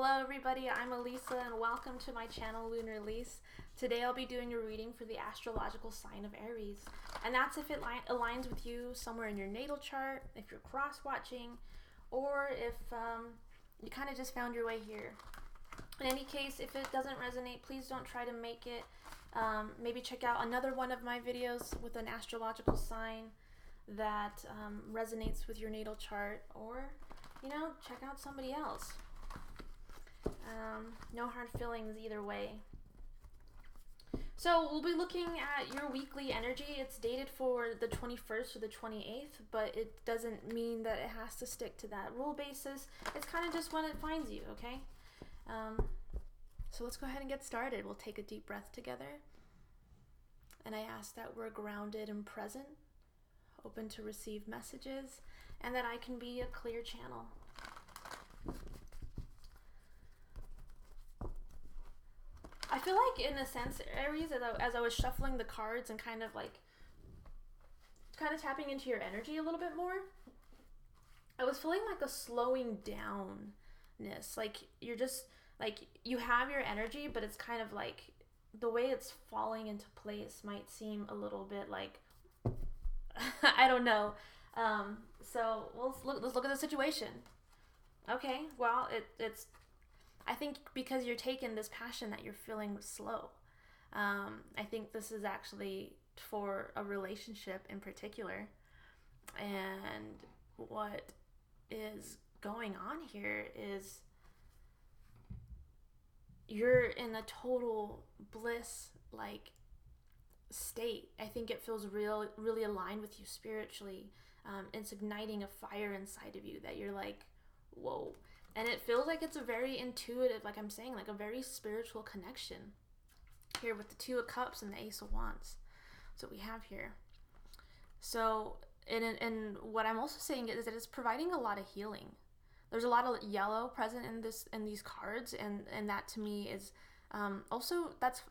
Hello everybody, I'm Elisa and welcome to my channel Lunar Elise. Today I'll be doing a reading for the astrological sign of Aries. And that's if it aligns with you somewhere in your natal chart, if you're cross-watching, or if you kind of just found your way here. In any case, if it doesn't resonate, please don't try to make it. Maybe check out another one of my videos with an astrological sign that resonates with your natal chart, or check out somebody else. No hard feelings either way. So we'll be looking at your weekly energy. It's dated for the 21st or the 28th, but it doesn't mean that it has to stick to that rule basis. It's kind of just when it finds you, okay? So let's go ahead and get started. We'll take a deep breath together. And I ask that we're grounded and present, open to receive messages, and that I can be a clear channel. I feel like, in a sense, Aries, as I was shuffling the cards and kind of tapping into your energy a little bit more, I was feeling like a slowing downness. Like you're just you have your energy, but it's kind of like the way it's falling into place might seem a little bit like I don't know. So let's look at the situation. Okay, well it's. I think because you're taking this passion that you're feeling slow. I think this is actually for a relationship in particular. And what is going on here is you're in a total bliss state. I think it feels really aligned with you spiritually. It's igniting a fire inside of you that you're like, whoa. And it feels like it's a very intuitive, like I'm saying, like a very spiritual connection here with the Two of Cups and the Ace of Wands. That's what we have here. So, and what I'm also saying is that it's providing a lot of healing. There's a lot of yellow present in these cards, and that to me is also that's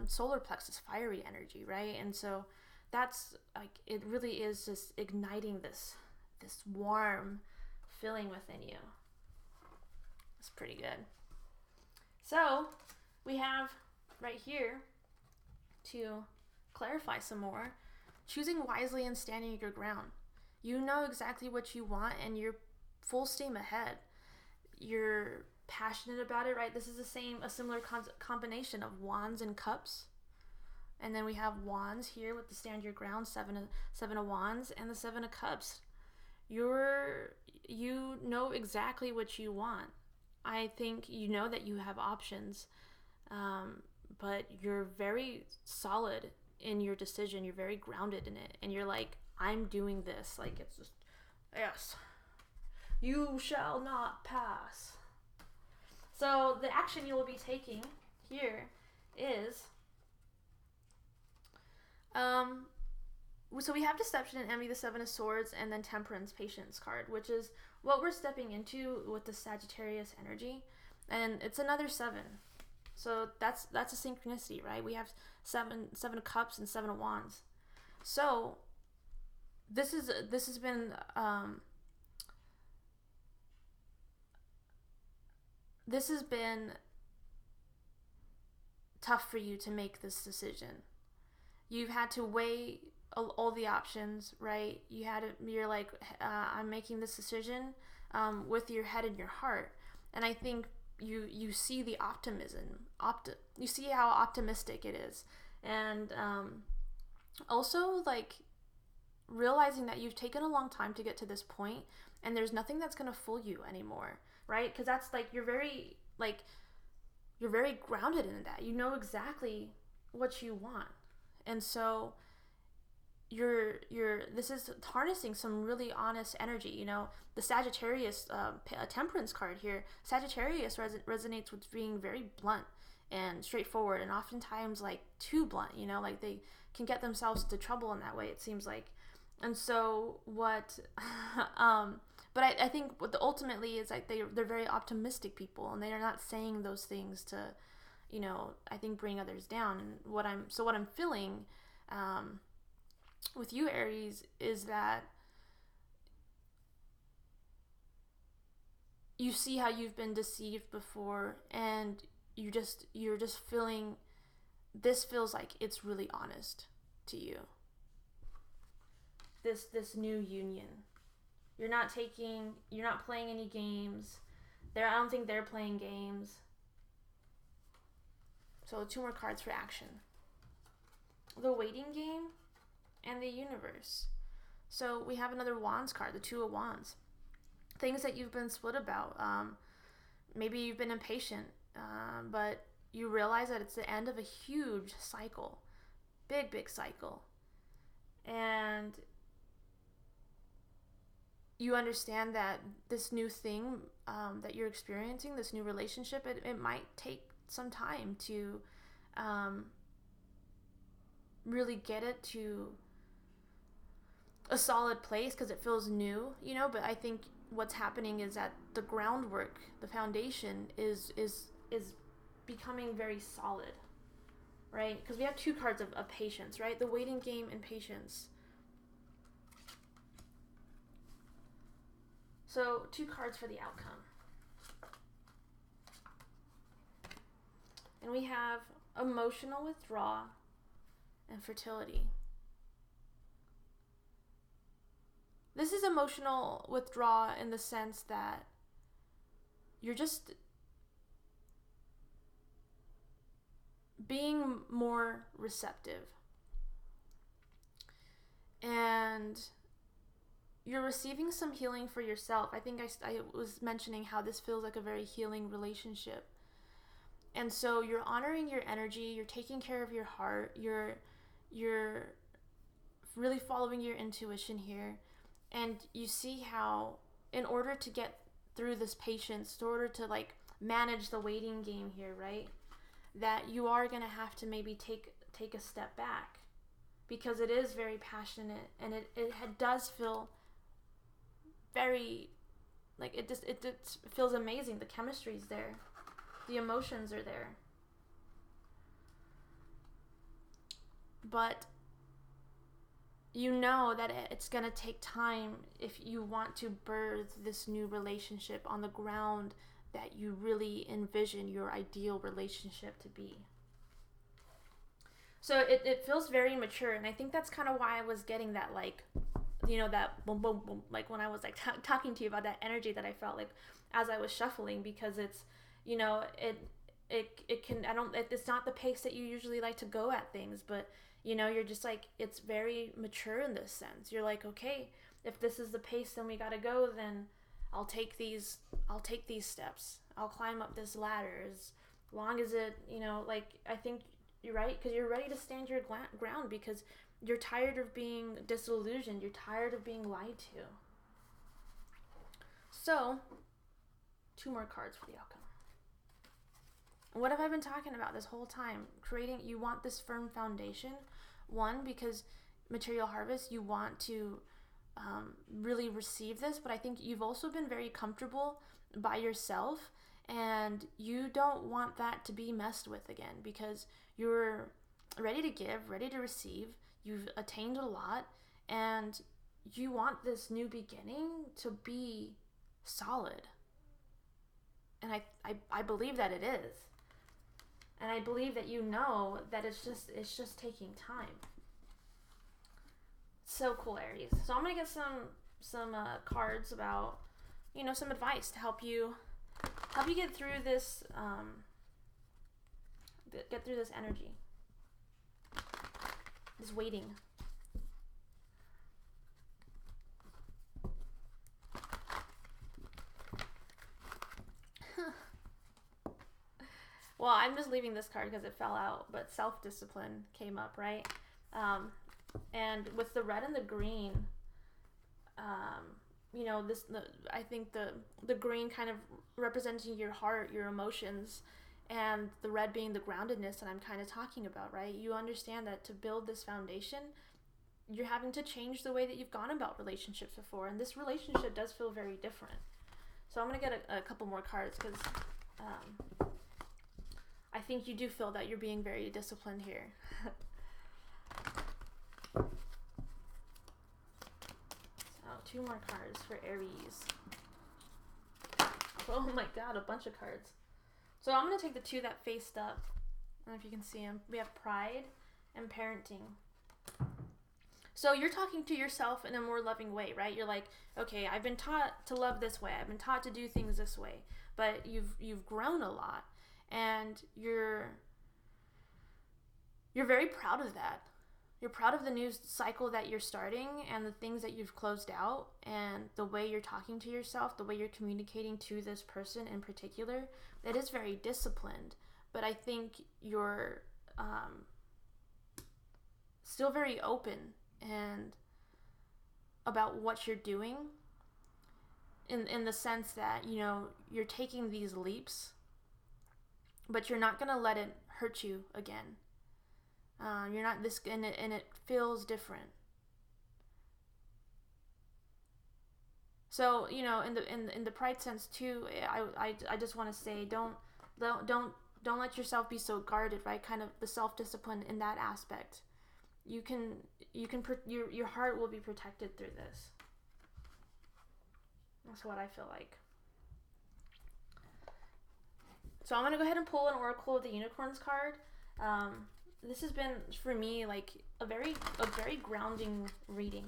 solar plexus, fiery energy, right? And so that's like it really is just igniting this warm feeling within you. It's pretty good. So we have right here, to clarify some more, choosing wisely and standing your ground. You know exactly what you want and you're full steam ahead. You're passionate about it, right? This is a similar combination of Wands and Cups. And then we have Wands here with the stand your ground, seven of Wands, and the Seven of Cups. You know exactly what you want. I think you know that you have options, but you're very solid in your decision. You're very grounded in it. And you're like, I'm doing this. Like, it's just, yes, you shall not pass. So the action you will be taking here is, so we have Deception and Envy, the Seven of Swords, and then Temperance, Patience card, which is what we're stepping into with the Sagittarius energy. And it's another 7. So that's a synchronicity, right? We have seven of Cups and 7 of Wands. So this has been tough for you to make this decision. You've had to weigh all the options, right? You're like, I'm making this decision with your head and your heart. And I think you see the optimism. You see how optimistic it is. And also, like, realizing that you've taken a long time to get to this point, and there's nothing that's going to fool you anymore, right? Because that's like, you're very grounded in that. You know exactly what you want. And so this is harnessing some really honest energy. The Sagittarius Temperance card here, Sagittarius resonates with being very blunt and straightforward, and oftentimes like too blunt, like they can get themselves into trouble in that way, it seems like. And so what but I think what ultimately is like they're very optimistic people, and they are not saying those things to I think bring others down. And what I'm feeling with you, Aries, is that you see how you've been deceived before, and you're just feeling, this feels like it's really honest to you. This new union. You're not playing any games. I don't think they're playing games. So 2 more cards for action. The waiting game and the universe. So we have another Wands card, the 2 of Wands. Things that you've been split about. Maybe you've been impatient, but you realize that it's the end of a huge cycle. Big cycle. And you understand that this new thing that you're experiencing, this new relationship, it might take some time to really get it to a solid place, because it feels new, but I think what's happening is that the groundwork, the foundation is becoming very solid, right? Because we have 2 cards of patience, right? The waiting game and patience. So 2 cards for the outcome. And we have emotional withdrawal and fertility. This is emotional withdrawal in the sense that you're just being more receptive. And you're receiving some healing for yourself. I think I was mentioning how this feels like a very healing relationship. And so you're honoring your energy, you're taking care of your heart, you're really following your intuition here. And you see how in order to get through this patience, in order to manage the waiting game here, right? That you are going to have to maybe take a step back, because it is very passionate, and it does feel very, it feels amazing. The chemistry's there. The emotions are there. But you know that it's going to take time if you want to birth this new relationship on the ground that you really envision your ideal relationship to be. So it feels very mature, and I think that's kind of why I was getting that that boom boom boom, when I was talking to you about that energy that I felt as I was shuffling, because it's it can, it's not the pace that you usually like to go at things, but you're just it's very mature in this sense. You're okay, if this is the pace, then we gotta go, then I'll take these steps. I'll climb up this ladder as long as it, I think you're right, because you're ready to stand your ground, because you're tired of being disillusioned. You're tired of being lied to. So, 2 more cards for the outcome. What have I been talking about this whole time? You want this firm foundation. 1, because material harvest, you want to really receive this, but I think you've also been very comfortable by yourself, and you don't want that to be messed with again, because you're ready to give, ready to receive. You've attained a lot, and you want this new beginning to be solid. And I believe that it is. And I believe that that it's just taking time. So cool, Aries. So I'm gonna get some cards about, some advice to help you get through this energy, this waiting. Well, I'm just leaving this card because it fell out, but self-discipline came up, right? And with the red and the green, I think the green kind of representing your heart, your emotions, and the red being the groundedness that I'm kind of talking about, right? You understand that to build this foundation, you're having to change the way that you've gone about relationships before, and this relationship does feel very different. So I'm going to get a couple more cards, because I think you do feel that you're being very disciplined here. So 2 more cards for Aries. Oh my god, a bunch of cards. So I'm going to take the two that faced up. I don't know if you can see them. We have pride and parenting. So you're talking to yourself in a more loving way, right? You're like, okay, I've been taught to love this way. I've been taught to do things this way. But you've grown a lot, and you're very proud of that. You're proud of the new cycle that you're starting and the things that you've closed out and the way you're talking to yourself, the way you're communicating to this person in particular. It is very disciplined, but I think you're still very open and about what you're doing in the sense that, you know, you're taking these leaps, but you're not going to let it hurt you again. You're not this, and it feels different. So, you know, in the pride sense too, I just want to say, don't let yourself be so guarded, right? Kind of the self-discipline in that aspect. Your heart will be protected through this. That's what I feel like. So I'm gonna go ahead and pull an Oracle of the Unicorns card. This has been, for me, like a very grounding reading,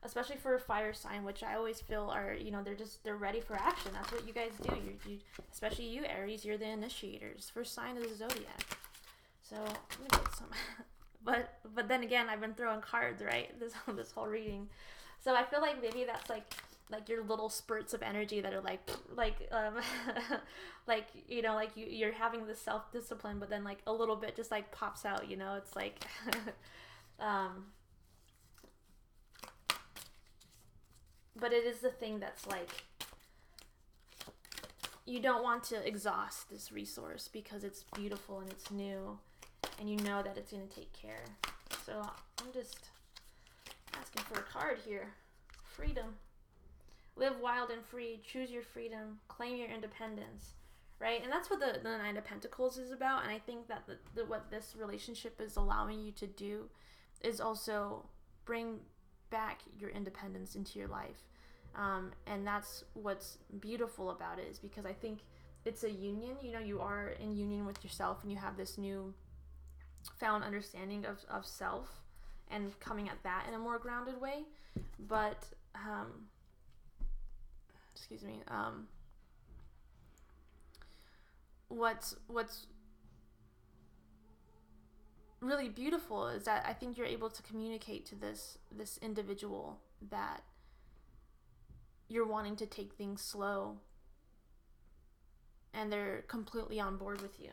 especially for a fire sign, which I always feel are, you know, they're ready for action. That's what you guys do. You especially you, Aries, you're the initiators, first sign of the zodiac. So I'm gonna get some, but then again, I've been throwing cards, right? This whole reading, so I feel like maybe that's like your little spurts of energy that are like you know, like you're having this self-discipline, but then like a little bit just like pops out, you know. It's like but it is the thing that's like, you don't want to exhaust this resource because it's beautiful and it's new and you know that it's going to take care. So I'm just asking for a card here. Freedom. Live wild and free. Choose your freedom. Claim your independence. Right? And that's what the Nine of Pentacles is about. And I think that what this relationship is allowing you to do is also bring back your independence into your life. And that's what's beautiful about it, is because I think it's a union. You know, you are in union with yourself and you have this new found understanding of self and coming at that in a more grounded way. But what's really beautiful is that I think you're able to communicate to this individual that you're wanting to take things slow, and they're completely on board with you.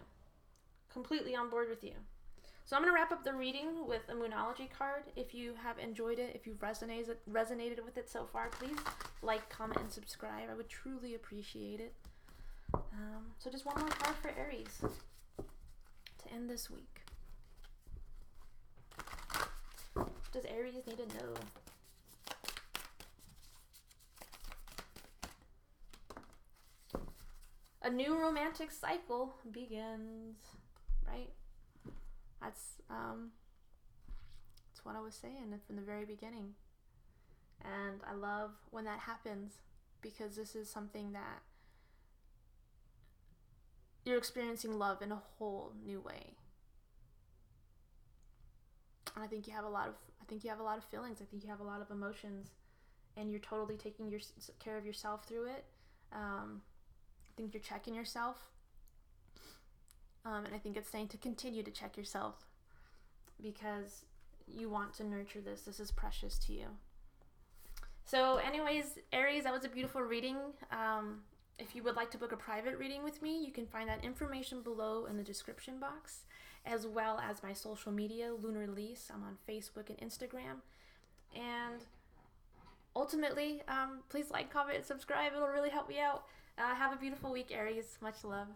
So I'm going to wrap up the reading with a Moonology card. If you have enjoyed it, if you've resonated with it so far, please like, comment, and subscribe. I would truly appreciate it. So just one more card for Aries to end this week. Does Aries need to know? A new romantic cycle begins, right? That's what I was saying from the very beginning. And I love when that happens, because this is something that you're experiencing love in a whole new way. And I think you have a lot of feelings. I think you have a lot of emotions, and you're totally taking care of yourself through it. I think you're checking yourself. And I think it's saying to continue to check yourself, because you want to nurture this. This is precious to you. So anyways, Aries, that was a beautiful reading. If you would like to book a private reading with me, you can find that information below in the description box, as well as my social media, Lunar-Lise. I'm on Facebook and Instagram. And ultimately, please like, comment, and subscribe. It'll really help me out. Have a beautiful week, Aries. Much love.